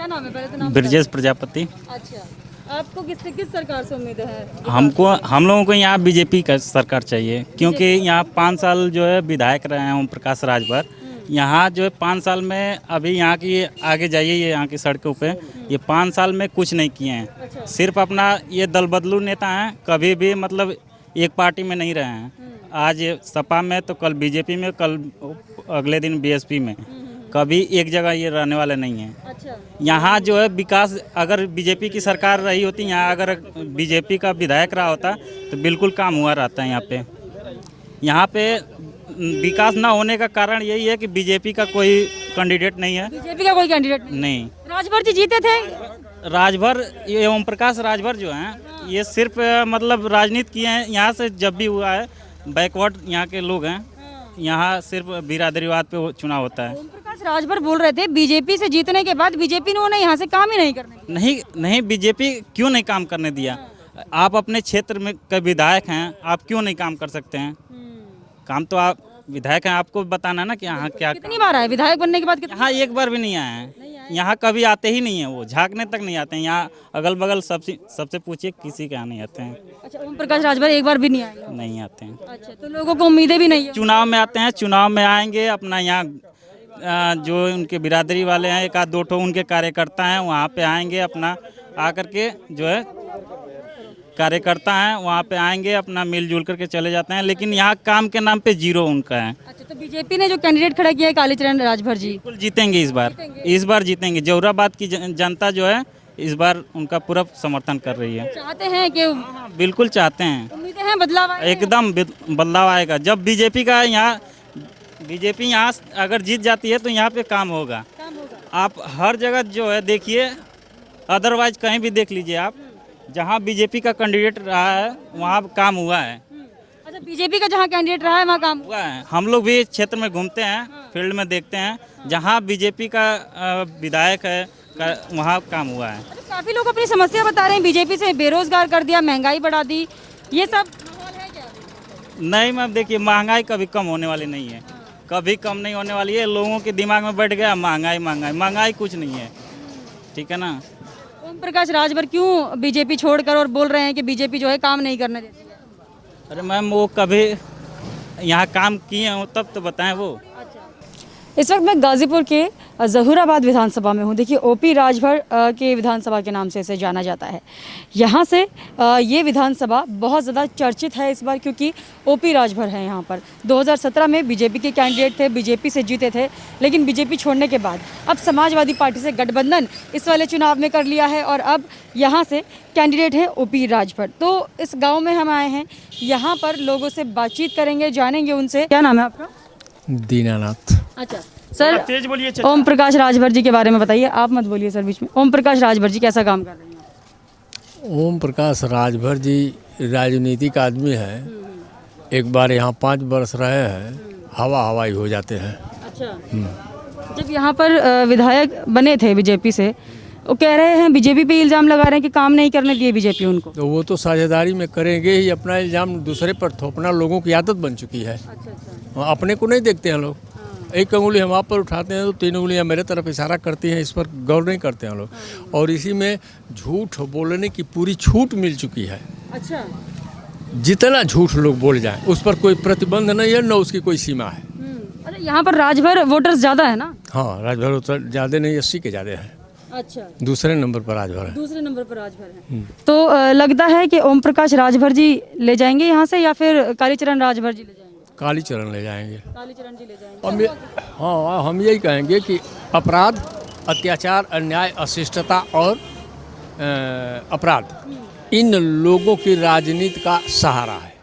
क्या नाम है, पहले तो नाम ब्रजेश प्रजापति। अच्छा, आपको किस सरकार से उम्मीद है? हम लोगों को यहाँ बीजेपी का सरकार चाहिए, क्योंकि यहाँ 5 साल जो है विधायक रहे हैं ओम प्रकाश राजभर। यहाँ जो है 5 साल में, अभी यहाँ की आगे जाइए, ये यहाँ की सड़कों पे ये 5 साल में कुछ नहीं किए हैं। सिर्फ अपना ये दल बदलू नेता हैं, कभी भी मतलब एक पार्टी में नहीं रहे हैं। आज सपा में तो कल बीजेपी में, कल अगले दिन बीएसपी में, कभी एक जगह ये रहने वाले नहीं हैं। अच्छा, यहाँ जो है विकास, अगर बीजेपी की सरकार रही होती, यहाँ अगर बीजेपी का विधायक रहा होता तो बिल्कुल काम हुआ रहता है। यहाँ पे विकास ना होने का कारण यही है कि बीजेपी का कोई कैंडिडेट नहीं है। बीजेपी का कोई कैंडिडेट नहीं, राजभर जी जीते थे। राजभर, ये ओम प्रकाश राजभर जो हैं, ये सिर्फ मतलब राजनीति किए हैं। यहाँ से जब भी हुआ है, बैकवर्ड यहाँ के लोग हैं, यहाँ सिर्फ बिरादरीवाद पे चुनाव होता है। ओम प्रकाश राजभर बोल रहे थे बीजेपी से जीतने के बाद बीजेपी ने उन्हें यहाँ से काम ही नहीं करने दिया। नहीं, बीजेपी क्यों नहीं काम करने दिया? आप अपने क्षेत्र में के विधायक हैं, आप क्यों नहीं काम कर सकते हैं? काम तो आप विधायक हैं, आपको बताना ना कि यहाँ क्या। कितनी बार आए विधायक बनने के बाद? यहाँ एक बार भी नहीं आए हैं, यहाँ कभी आते ही नहीं है, वो झांकने तक नहीं आते हैं। यहाँ अगल बगल सबसे पूछिए, किसी के यहाँ नहीं आते हैं। अच्छा, ओम प्रकाश राजभर एक बार भी नहीं आए? नहीं आते हैं। अच्छा, तो लोगों को उम्मीदें भी नहीं है? चुनाव में आते हैं, चुनाव में आएंगे, अपना यहाँ जो उनके बिरादरी वाले हैं, एक आध दो ठो उनके कार्यकर्ता हैं, वहाँ पे आएंगे, अपना आकर के जो है कार्यकर्ता हैं, वहाँ पे आएंगे, अपना मिलजुल करके चले जाते हैं। लेकिन यहाँ काम के नाम पे जीरो उनका है। अच्छा, तो बीजेपी ने जो कैंडिडेट खड़ा किया है कालीचरण राजभर जी, बिल्कुल जीतेंगे इस बार जीतेंगे। जौहराबाद की जनता जो है इस बार उनका पूरा समर्थन कर रही है। चाहते हैं कि बिल्कुल चाहते हैं, उम्मीदें हैं बदलाव आए? एकदम बदलाव आएगा। जब बीजेपी यहाँ अगर जीत जाती है तो यहाँ पे काम होगा। आप हर जगह जो है देखिए, अदरवाइज कहीं भी देख लीजिए आप, जहाँ बीजेपी का कैंडिडेट रहा है वहाँ काम हुआ है। अच्छा, बीजेपी का जहाँ कैंडिडेट रहा है वहाँ काम हुआ है। हम लोग भी क्षेत्र में घूमते हैं, फील्ड में देखते हैं, जहाँ बीजेपी का विधायक है वहाँ काम हुआ है। अच्छा, काफी लोग अपनी समस्या बता रहे हैं, बीजेपी से बेरोजगार कर दिया, महंगाई बढ़ा दी, ये सब माहौल है क्या? नहीं मैम, देखिए महंगाई कभी कम होने वाली नहीं है, कभी कम नहीं होने वाली है। लोगों के दिमाग में बैठ गया महंगाई कुछ नहीं है, ठीक है ना। ओम प्रकाश राजभर क्यों बीजेपी छोड़कर और बोल रहे हैं कि बीजेपी जो है काम नहीं करने देती है? अरे मैम, वो कभी यहाँ काम किए हो तब तो बताएं वो। इस वक्त मैं गाजीपुर के जहूराबाद विधानसभा में हूँ। देखिए, ओपी राजभर के विधानसभा के नाम से इसे जाना जाता है। यहाँ से ये विधानसभा बहुत ज़्यादा चर्चित है इस बार, क्योंकि ओपी राजभर हैं यहाँ पर। 2017 में बीजेपी के कैंडिडेट थे, बीजेपी से जीते थे, लेकिन बीजेपी छोड़ने के बाद अब समाजवादी पार्टी से गठबंधन इस वाले चुनाव में कर लिया है और अब यहाँ से कैंडिडेट है ओपी राजभर। तो इस गाँव में हम आए हैं, यहाँ पर लोगों से बातचीत करेंगे, जानेंगे उनसे। क्या नाम है आपका? दीनानाथ। अच्छा सर, तेज बोलिए। ओम प्रकाश राजभर जी के बारे में बताइए। आप मत बोलिए सर बीच में। ओम प्रकाश राजभर जी कैसा काम कर रहे हैं? ओम प्रकाश राजभर जी राजनीतिक आदमी है। एक बार यहाँ 5 वर्ष रहे हैं, हवाई हो जाते हैं। अच्छा, जब यहाँ पर विधायक बने थे बीजेपी से, वो कह रहे हैं, बीजेपी पे इल्ज़ाम लगा रहे हैं कि काम नहीं करने दिए बीजेपी उनको। तो वो तो साझेदारी में करेंगे ही, अपना इल्ज़ाम दूसरे पर थोपना लोगों की आदत बन चुकी है। अच्छा, अपने को नहीं देखते हैं लोग। एक अंगुली हम आप पर उठाते हैं तो 3 उंगलियां मेरे तरफ इशारा करती हैं, इस पर गौर नहीं करते हैं लोग। और इसी में झूठ बोलने की पूरी छूट मिल चुकी है। अच्छा, जितना झूठ लोग बोल जाएं उस पर कोई प्रतिबंध नहीं है, न उसकी कोई सीमा है। अच्छा, यहाँ पर राजभर वोटर्स ज़्यादा है ना? हाँ, राजभर तो ज़्यादा नहीं, 80 के ज़्यादा है। अच्छा, दूसरे नंबर पर राजभर है। दूसरे नंबर पर राजभर है। तो लगता है कि ओम प्रकाश राजभर जी ले जाएंगे यहाँ से, या फिर कालीचरण राजभर जी ले जाएंगे? कालीचरण ले जाएंगे। कालीचरण जी ले जाएंगे। हम यही कहेंगे कि अपराध, अत्याचार, अन्याय, अशिष्टता और अपराध इन लोगों की राजनीति का सहारा है।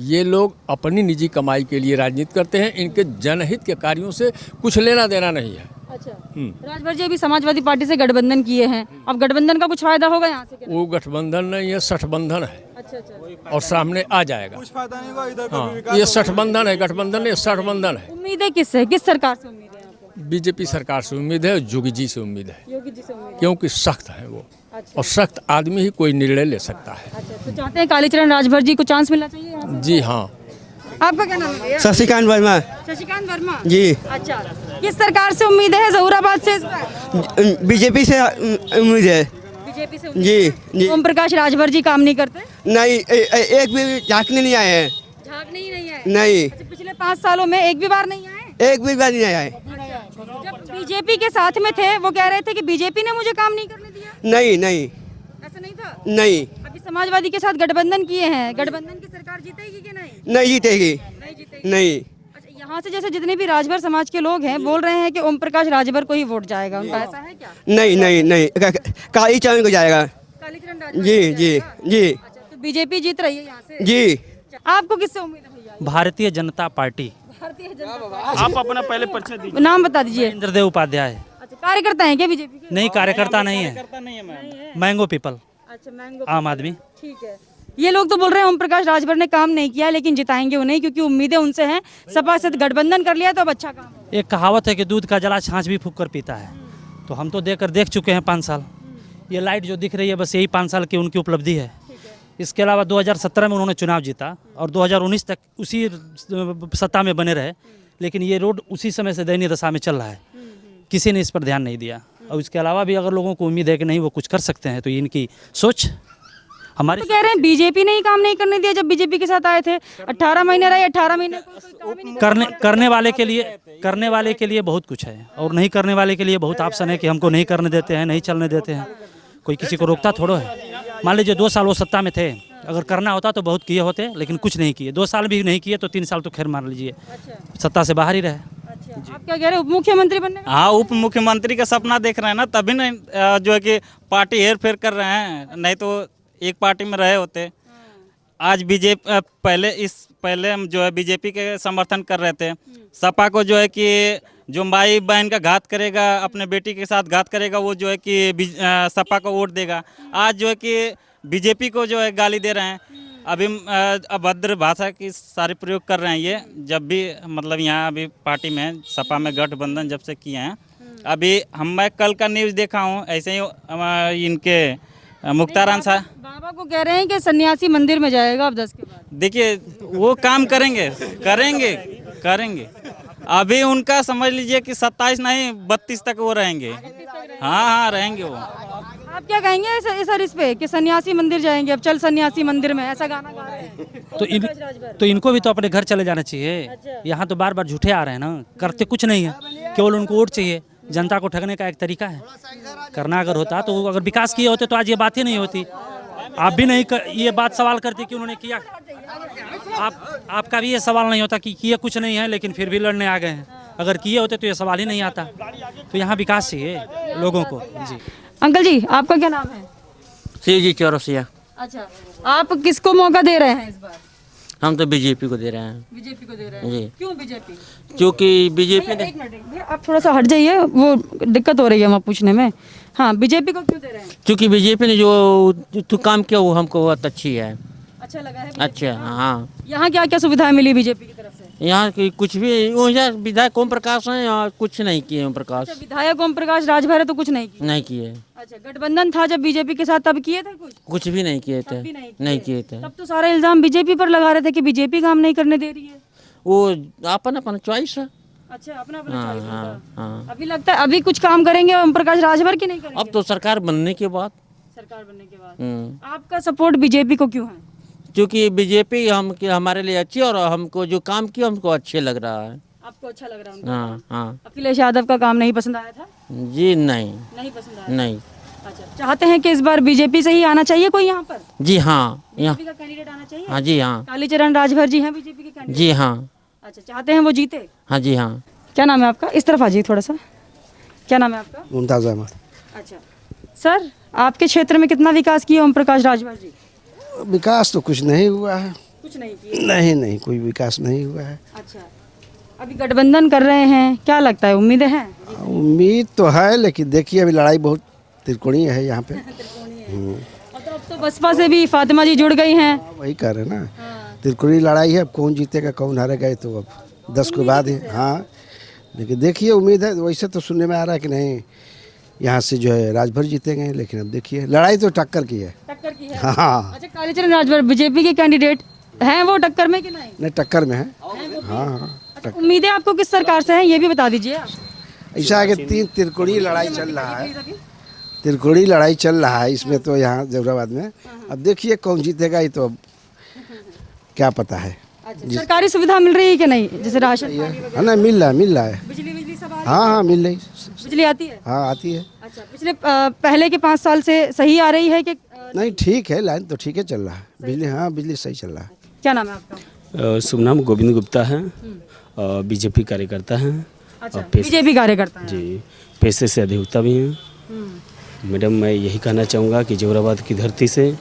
ये लोग अपनी निजी कमाई के लिए राजनीति करते हैं, इनके जनहित के कार्यों से कुछ लेना देना नहीं है। अच्छा, राजभर जी अभी समाजवादी पार्टी से गठबंधन किए हैं, अब गठबंधन का कुछ फायदा होगा यहाँ से? वो गठबंधन नहीं है, सठबंधन है। अच्छा अच्छा, और सामने आ जाएगा। कुछ फायदा नहीं होगा इधर। हाँ, ये सठबंधन है, गठबंधन नहीं, सठबंधन है। उम्मीदें किससे, किस सरकार से उम्मीद है आपको? बीजेपी सरकार से उम्मीद है, योगी जी से उम्मीद है, योगी जी से उम्मीद, क्योंकि सख्त है वो। अच्छा। और सख्त आदमी ही कोई निर्णय ले सकता है। अच्छा, तो चाहते हैं कालीचरण राजभर जी को चांस मिलना चाहिए यहाँ से? जी हाँ, आपका क्या नाम है भैया? शशिकांत वर्मा शशिकांत वर्मा जी। अच्छा, किस सरकार से उम्मीद है जहूराबाद से इस बार? बीजेपी से उम्मीद है बीजेपी से जी जी। ओम प्रकाश राजभर जी काम नहीं करते? नहीं एक भी झांकने नहीं आए हैं। झांकने ही नहीं है? नहीं अच्छा, पिछले 5 सालों में एक भी बार नहीं आए? एक भी बार नहीं आए। जब बीजेपी के साथ में थे वो कह रहे थे कि बीजेपी ने मुझे काम नहीं करने दिया, नहीं नहीं ऐसा नहीं था? नहीं अभी समाजवादी के साथ गठबंधन किए हैं, गठबंधन की सरकार जीतेगी कि नहीं? नहीं जीतेगी नहीं जीतेगी। नहीं। अच्छा, यहाँ से जैसे जितने भी राजभर समाज के लोग हैं बोल रहे हैं कि ओम प्रकाश राजभर को ही वोट जाएगा, उनका ऐसा है क्या? नहीं नहीं नहीं काली चरण को जाएगा। कालीचरण राजभर जी को जी जाएगा? जी अच्छा, तो बीजेपी जीत रही है यहाँ से? जी। आपको किससे उम्मीद है भैया? भारतीय जनता पार्टी। भारतीय जनता पार्टी। आप अपना पहले परिचय दीजिए। नाम बता दीजिए। इंद्रदेव उपाध्याय। अच्छा, कार्यकर्ता हैं क्या बीजेपी के? नहीं, कार्यकर्ता नहीं है, नहीं है मैम। मैंगो पीपल, अच्छा, मैंगो आम आदमी। ठीक है। ये लोग तो बोल रहे हैं ओम प्रकाश राजभर ने काम नहीं किया लेकिन जिताएंगे उन्हें क्योंकि उम्मीदें उनसे हैं, सपा से गठबंधन कर लिया तो अब अच्छा काम होगा। एक कहावत है कि दूध का जला छाछ भी फूंक कर पीता है, तो हम तो देख चुके हैं 5 साल। ये लाइट जो दिख रही है बस यही 5 साल की उनकी उपलब्धि है। इसके अलावा 2017 में उन्होंने चुनाव जीता और 2019 तक उसी सत्ता में बने रहे, लेकिन ये रोड उसी समय से दयनीय दशा में चल रहा है, किसी ने इस पर ध्यान नहीं दिया। और इसके अलावा भी अगर लोगों को उम्मीद है कि नहीं वो कुछ कर सकते हैं तो ये इनकी सोच हमारी। तो कह रहे हैं बीजेपी ने ही काम नहीं करने दिया जब बीजेपी के साथ आए थे, 18 महीने रहे, 18 महीने कोई काम ही नहीं करने वाले के लिए बहुत कुछ है और नहीं करने वाले के लिए बहुत ऑप्शन है कि हमको नहीं करने देते हैं, नहीं चलने देते हैं। कोई किसी को रोकता थोड़ो है। मान लीजिए 2 साल वो सत्ता में थे, अगर करना होता तो बहुत किए होते, लेकिन कुछ नहीं किए। 2 साल भी नहीं किए तो 3 साल तो खैर मान लीजिए सत्ता से बाहर ही रहे। अच्छा, आप क्या कह रहे हैं, उप मुख्यमंत्री बनने का? हाँ, उप मुख्यमंत्री का सपना देख रहे हैं ना, तभी नहीं जो है कि पार्टी हेर फेर कर रहे हैं, नहीं तो एक पार्टी में रहे होते। आज बीजेपी पहले हम जो है बीजेपी के समर्थन कर रहे थे। सपा को जो है कि जो माई बहन का घात करेगा, अपने बेटी के साथ घात करेगा, वो जो है कि सपा को वोट देगा। आज जो है कि बीजेपी को जो है गाली दे रहे हैं। अभी अभद्र भाषा की सारे प्रयोग कर रहे हैं ये, जब भी मतलब यहाँ अभी पार्टी में सपा में गठबंधन जब से किए हैं। अभी मैं कल का न्यूज़ देखा हूँ, ऐसे ही इनके मुख्तार साहब बाबा को कह रहे हैं कि सन्यासी मंदिर में जाएगा अब 10 के बाद। देखिए वो काम करेंगे। अभी उनका समझ लीजिए कि 27 नहीं 32 तक वो रहेंगे। हाँ रहेंगे वो। आप क्या कहेंगे इस पे कि सन्यासी मंदिर जाएंगे, अब चल सन्यासी मंदिर में, ऐसा गाना गा रहे हैं? तो इनको भी तो अपने घर चले जाना चाहिए। यहाँ तो बार बार झूठे आ रहे हैं ना, करते कुछ नहीं है, केवल उनको वोट चाहिए। जनता को ठगने का एक तरीका है। करना अगर होता तो अगर विकास किए होते तो आज ये बात ही नहीं होती। आप भी नहीं ये बात सवाल करते कि उन्होंने किया। आपका भी ये सवाल नहीं होता कि किए कुछ नहीं है लेकिन फिर भी लड़ने आ गए हैं। अगर किए होते तो ये सवाल ही नहीं आता। तो यहाँ विकास चाहिए लोगों को। जी अंकल जी, आपका क्या नाम है? शिव जी चौरसिया। अच्छा, आप किसको मौका दे रहे हैं इस बार? हम तो बीजेपी को दे रहे हैं। बीजेपी को दे रहे हैं? जी। क्यों बीजेपी? क्योंकि बीजेपी ने एक मिनट भैया, आप थोड़ा सा हट जाइए, वो दिक्कत हो रही है वहाँ पूछने में। हाँ, बीजेपी को क्यों दे रहे हैं? क्योंकि बीजेपी ने जो काम किया वो हमको बहुत अच्छी है। अच्छा लगा है? अच्छा हाँ। यहाँ क्या क्या सुविधाएं मिली बीजेपी की तरफ से? यहाँ की कुछ भी विधायक ओम प्रकाश हैं, यहाँ कुछ नहीं किए ओम प्रकाश। अच्छा, विधायक ओम प्रकाश राजभर है तो कुछ नहीं किया? नहीं किए। अच्छा, गठबंधन था जब बीजेपी के साथ, तब किए थे कुछ? कुछ भी नहीं किए थे। तब भी नहीं किए थे। तब तो सारे इल्जाम बीजेपी पर लगा रहे थे कि बीजेपी काम नहीं करने दे रही है। वो अपन अपन चॉइस है। अच्छा, अपना अपना हाँ choice हाँ होगा। हाँ। अभी लगता है अभी कुछ काम करेंगे ओम प्रकाश राजभर की नहीं करेंगे? अब तो सरकार बनने के बाद। सरकार बनने के बाद हम्म। आपका सपोर्ट बीजेपी को क्यों है? क्योंकि बीजेपी हमारे लिए अच्छी और हमको जो काम किया हमको अच्छे लग रहा है। आपको अच्छा लग रहा है उनका? हाँ हाँ। अखिलेश यादव का काम नहीं पसंद आया था? जी नहीं। नहीं पसंद आया? नहीं। अच्छा, चाहते हैं कि इस बार बीजेपी से ही आना चाहिए कोई यहाँ पर? जी हाँ। यहाँ बीजेपी का कैंडिडेट आना चाहिए? हाँ जी हाँ। कालीचरण राजभर जी हैं बीजेपी के कैंडिडेट? जी हाँ। अच्छा, चाहते हैं वो जीते? हाँ जी हाँ। क्या नाम है आपका? इस तरफ आ जाइए थोड़ा सा। क्या नाम है आपका? मुमताज अहमद। अच्छा सर, आपके क्षेत्र में कितना विकास किया ओम प्रकाश राजभर जी? विकास तो कुछ नहीं हुआ है। कुछ नहीं किया? नहीं कोई विकास नहीं हुआ है। अच्छा, अभी गठबंधन कर रहे हैं, क्या लगता है, उम्मीदें हैं? उम्मीद तो है लेकिन देखिए अभी लड़ाई बहुत त्रिकोणीय है यहाँ पे। अब तो बसपा से भी फातिमा जी जुड़ गई हैं। वही कह रहे हैं ना, त्रिकोणीय लड़ाई है। अब कौन जीतेगा कौन हारेगा ये तो अब 10 के बाद ही। हाँ, लेकिन देखिए उम्मीद है। वैसे तो सुनने में आ रहा है कि नहीं यहाँ से जो है राजभर जीतेंगे, लेकिन अब देखिए लड़ाई तो टक्कर की है। टक्कर की है? हाँ। अच्छा, कालीचरण राजभर बीजेपी के कैंडिडेट हैं वो टक्कर में कि नहीं? नहीं टक्कर में है। हाँ हाँ अच्छा, उम्मीदें आपको किस सरकार से हैं ये भी बता दीजिए आप। ऐसा है कि 3 त्रिकोणीय लड़ाई चल रहा है, त्रिकोणीय लड़ाई चल रहा है इसमें तो यहाँ जहूराबाद में। अब देखिए कौन जीतेगा ये तो अब क्या पता है। अच्छा, सरकारी सुविधा मिल रही है कि नहीं, जैसे राशन पानी वगैरह? है ना, मिल रहा है। बिजली सब आ रही हाँ हाँ मिल रही, है? बिजली आती है? हाँ आती है। अच्छा, पिछले पहले के 5 साल से सही आ रही है कि नहीं ठीक है, लाइन तो ठीक है चल रहा है, बिजली हाँ बिजली सही चल रहा है। क्या नाम है आपका? शुभ नाम गोविंद गुप्ता है, बीजेपी कार्यकर्ता हैं। अच्छा, बीजेपी कार्यकर्ता हैं। जी, पेशे से अधिवक्ता भी हैं। मैडम मैं यही कहना चाहूँगा कि जहूराबाद की धरती से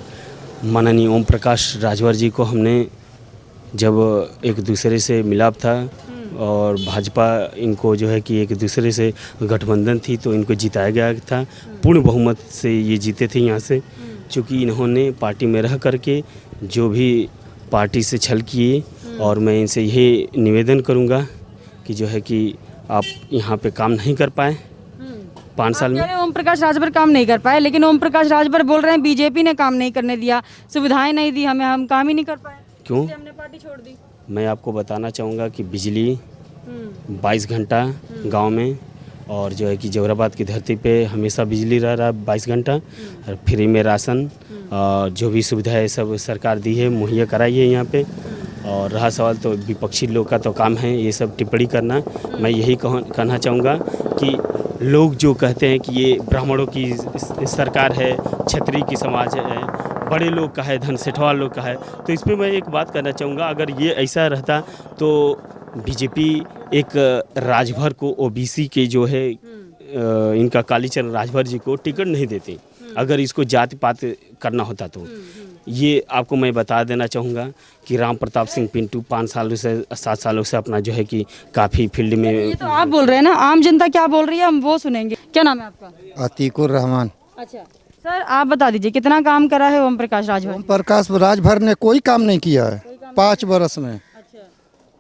माननीय ओम प्रकाश राजभर जी को हमने जब एक दूसरे से मिलाप था और भाजपा इनको जो है कि एक दूसरे से गठबंधन थी तो इनको जिताया गया था, पूर्ण बहुमत से ये जीते थे यहाँ से। चूँकि इन्होंने पार्टी में रह करके जो भी पार्टी से छल किए, और मैं इनसे यही निवेदन करूँगा कि जो है कि आप यहाँ पे काम नहीं कर पाए 5 साल में। ओम प्रकाश राजभर काम नहीं कर पाए, लेकिन ओम प्रकाश राजभर बोल रहे हैं बीजेपी ने काम नहीं करने दिया, सुविधाएं नहीं दी हमें, हम काम ही नहीं कर पाए, क्यों? इसलिए हमने पार्टी छोड़ दी। मैं आपको बताना चाहूँगा कि बिजली 22 घंटा गांव में, और जो है कि जहूराबाद की धरती पे हमेशा बिजली रह रहा है 22 घंटा, और फ्री में राशन और जो भी सुविधा है सब सरकार दी है, मुहैया कराई है यहाँ पे। और रहा सवाल तो विपक्षी लोग का तो काम है ये सब टिप्पणी करना। मैं यही कहना चाहूँगा कि लोग जो कहते हैं कि ये ब्राह्मणों की सरकार है, क्षत्रिय की समाज है, बड़े लोग का है, धन सेठवा लोग का है, तो इस पर मैं एक बात करना चाहूँगा, अगर ये ऐसा रहता तो बीजेपी एक राजभर को ओबीसी के जो है इनका कालीचरण राजभर जी को टिकट नहीं देते, अगर इसको जाति पात करना होता तो। ये आपको मैं बता देना चाहूँगा कि राम प्रताप सिंह पिंटू 5 सालों से 7 सालों से अपना जो है कि काफ़ी फील्ड में। ये तो आप बोल रहे हैं ना, आम जनता क्या बोल रही है हम वो सुनेंगे। क्या नाम है आपका? अतीकुर रहमान। अच्छा सर, आप बता दीजिए कितना काम करा है ओम प्रकाश राजभर? ओम प्रकाश राजभर ने कोई काम नहीं किया है 5 वर्ष में। अच्छा,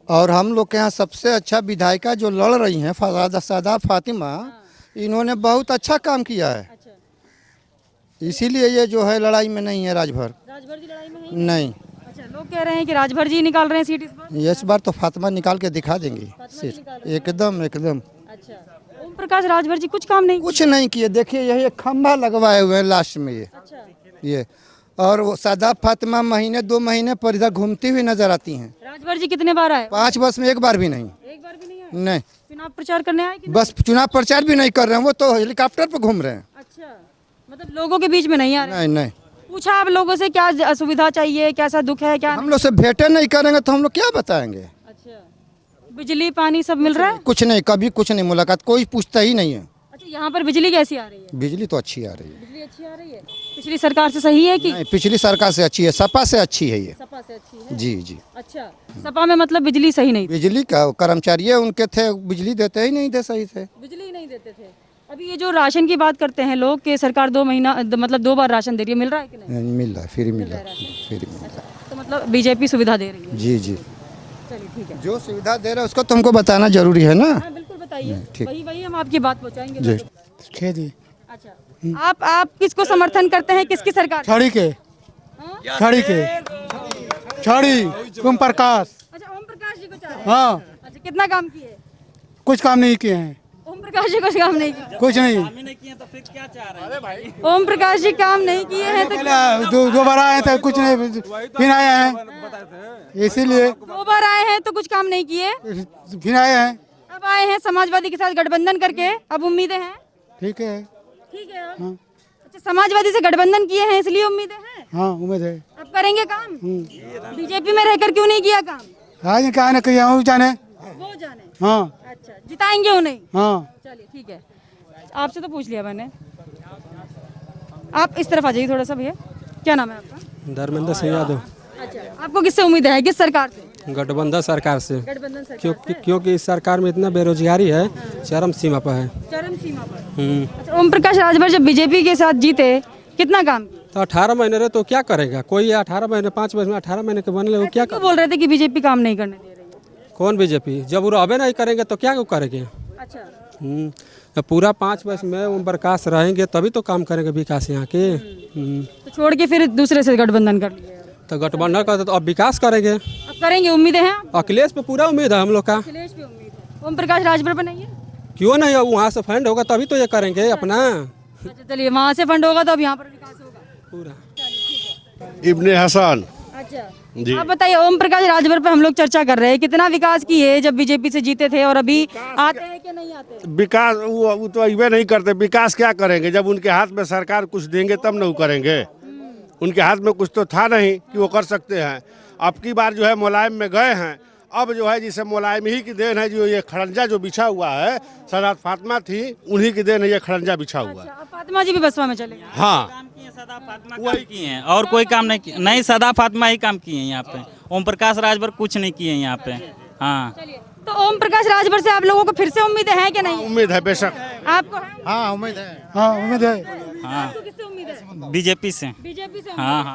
और हम लोग के यहाँ सबसे अच्छा विधायिका जो लड़ रही हैं सादा फातिमा, इन्होंने बहुत अच्छा काम किया है, इसीलिए ये जो है लड़ाई में नहीं है राजभर। राजभर जी लड़ाई में है? नहीं, अच्छा, लोग कह रहे हैं कि राजभर जी निकाल रहे हैं सीट इस बार बार तो फातिमा निकाल के दिखा देंगी सीट, एकदम एकदम। अच्छा, ओम प्रकाश राजभर जी कुछ काम नहीं? कुछ नहीं किए, देखिए यही एक खंभा लगवाए हुए हैं लास्ट में ये। और वो सादा फातिमा महीने 2 महीने पर इधर घूमती हुई नजर आती हैं। राजभर जी कितने बार आए? 5 वर्ष में एक बार भी नहीं। एक बार भी नहीं आए? नहीं, चुनाव प्रचार करने आए कि नहीं? बस चुनाव प्रचार भी नहीं कर रहे हैं, वो तो हेलीकॉप्टर पर घूम रहे हैं। अच्छा, मतलब लोगों के बीच में नहीं आ रहे? नहीं नहीं, पूछा आप लोगों से क्या सुविधा चाहिए, कैसा दुख है क्या? हम लोग से भेंटे नहीं करेंगे तो हम लोग क्या बताएंगे। अच्छा, बिजली पानी सब मिल रहा है? कुछ नहीं, कभी कुछ नहीं, मुलाकात कोई पूछता ही नहीं है। अच्छा, यहाँ पर बिजली कैसी आ रही है? बिजली तो अच्छी आ रही है। बिजली अच्छी आ रही है? पिछली सरकार से सही है कि? नहीं, पिछली सरकार से अच्छी है, सपा से अच्छी है ये। सपा से अच्छी है? जी जी। अच्छा, सपा में मतलब बिजली सही नहीं थी? बिजली का कर्मचारी उनके थे, बिजली देते ही नहीं थे सही से। बिजली ही नहीं देते थे। अभी ये जो राशन की बात करते हैं लोग कि सरकार 2 महीना मतलब 2 बार राशन दे रही है, मिल रहा है कि नहीं? नहीं, मिल रहा है, फ्री मिल रहा है, फ्री मिल रहा है। तो मतलब बीजेपी सुविधा दे रही है? जी जी, चलिए ठीक है। जो सुविधा दे रहा है उसको तुमको बताना जरूरी है ना। हाँ बिल्कुल बताइए, ठीक। वही हम आपकी बात पहुँचाएंगे जी। लोगों तक। अच्छा, आप किसको समर्थन करते हैं, किसकी सरकार? छड़ी के ओम प्रकाश। अच्छा, ओम प्रकाश जी को चाह रहे हैं? हाँ, अच्छा, कितना काम किए? कुछ काम नहीं किए हैं, ओम प्रकाश जी कुछ काम नहीं किया? कुछ नहीं। ओम प्रकाश जी काम नहीं किए हैं तो पहले दो बार आए थे, कुछ नहीं, फिर आए हैं, इसीलिए 2 बार आए हैं तो कुछ काम नहीं किए, फिर आए हैं। अब आए हैं समाजवादी के साथ गठबंधन करके, अब उम्मीदें हैं? ठीक है। ठीक है। अच्छा, समाजवादी से गठबंधन किए हैं इसलिए उम्मीदें हैं? हाँ, उम्मीद है। अब करेंगे काम? बीजेपी में रहकर क्यों नहीं किया काम? आज कहा ना कहीं वो जाने। वो जाने। हाँ अच्छा, जिताएंगे उन्हें? हाँ। चलिए ठीक है, आपसे तो पूछ लिया मैंने। आप इस तरफ आ जाइए थोड़ा सा भैया। क्या नाम है आपका? धर्मेंद्र सिंह यादव। अच्छा, आपको किससे उम्मीद है, किस सरकार से? गठबंधन सरकार से। गठबंधन सरकार से? क्योंकि इस सरकार में इतना बेरोजगारी है, चरम सीमा पर है। चरम सीमा पर। अच्छा, ओम प्रकाश राजभर जब बीजेपी के साथ जीते कितना काम किया? तो 18 महीने रहे तो क्या करेगा कोई? 18 महीने 5 वर्ष में 18 महीने के बनले वो क्या क्यों बोल रहे थे कि बीजेपी काम नहीं करने दे रही है? कौन बीजेपी? जब वो रहबे नहीं करेंगे तो क्या करेंगे? अच्छा, तो पूरा 5 वर्ष में ओम प्रकाश रहेंगे तभी तो काम करेंगे विकास यहाँ के। तो छोड़ के फिर दूसरे से गठबंधन कर लिया? तो गठबंधन करते तो अब विकास करेंगे। अब करेंगे, उम्मीदें हैं आपको? अखिलेश पे पूरा उम्मीद है हम लोग का। अखिलेश पे उम्मीद है, ओम प्रकाश राजभर पे नहीं है? क्यों नहीं, अब वहाँ से फंड होगा तभी तो ये करेंगे अपना अच्छा चलिए, वहाँ से फंड होगा तो अब यहाँ पर विकास होगा पूरा। इब्ने हसन अच्छा जी। आप बताइए, ओम प्रकाश राजभर पे हम लोग चर्चा कर रहे हैं, कितना विकास किए जब बीजेपी से जीते थे और अभी आते हैं कि नहीं आते? विकास वो तो अबे नहीं करते। विकास क्या करेंगे जब उनके हाथ में सरकार कुछ देंगे तब न वो करेंगे। उनके हाथ में कुछ तो था नहीं कि वो कर सकते हैं। अब की बार जो है मुलायम में गए हैं, अब जो है जिसे मुलायम ही की देन है, जो ये खड़ंजा जो बिछा हुआ है, सादात फातिमा थी उन्हीं की देन है ये खड़ंजा बिछा हुआ है। अच्छा, अब फातिमा जी भी बसपा में चले गए। हाँ सदा फातिमा काम किए हैं और कोई काम नहीं किए। नहीं, सदा फातिमा ही काम किए हैं यहाँ पे। ओम प्रकाश राजभर कुछ नहीं किए हैं यहाँ पे। हाँ, चलिए, तो ओम प्रकाश राजभर से आप लोगों को फिर से उम्मीदें हैं कि नहीं? उम्मीद है बेशक। आपको है? हाँ उम्मीद है। हाँ उम्मीद है। हाँ, आपको किससे उम्मीद है? बीजेपी से। बीजेपी से? हाँ हाँ।